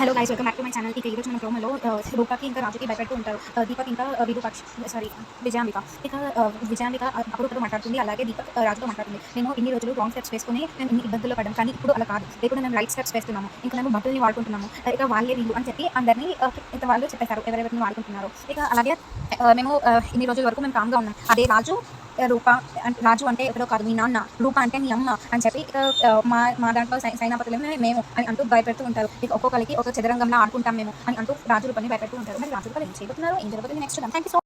Hello guys, welcome back to my channel. ఇక ఈరోజు మన ప్రోమోలో రూపాకి ఇంకా రాజుకి భయపెడుతూ ఉంటారు. దీపక్ ఇంకా విరూపాక్ష విజయాంబిక. ఇక విజయాంబిక అప్పుడు మాట్లాడుతుంది, అలాగే దీపక్ రాజుతో మాట్లాడుతుంది. మేము ఇన్ని రోజులు రాంగ్ స్టెప్స్ వేసుకుని మేము ఇన్ని ఇబ్బందుల్లో పడ్డాం, కానీ ఇప్పుడు అలా కాదు. ఇప్పుడు మేము రైట్ స్టెప్స్ వేస్తున్నాము. ఇంకా మేము బట్టల్ని వాడుకుంటున్నాము. ఇక వాళ్ళే వీళ్ళు అని చెప్పి అందరినీ ఇక వాళ్ళు చెప్పేశారు, ఎవరెవరిని వాడుకుంటున్నారు. ఇక అలాగే మేము ఇన్ని రోజుల వరకు మేము కామ్గా ఉన్నాం. అదే రాజు రూప రాజు అంటే ఎవరో కాదు, మీ నాన్న. రూప అంటే మీ అమ్మ అని చెప్పి ఇక మా దాంట్లో సైనాపతులమే మేము అని అంటూ భయపెడుతూ ఉంటారు. ఇక ఒక్కొక్కరికి ఒక చదరంగంలో ఆడుకుంటాం మేము అని అంటూ రాజు రూపాన్ని భయపెడుతూ ఉంటారు. మరి రాజు రూపాలు ఏం చేయబోతున్నారు, ఏం జరగబోతుంది నెక్స్ట్ చూద్దాం. Thank you so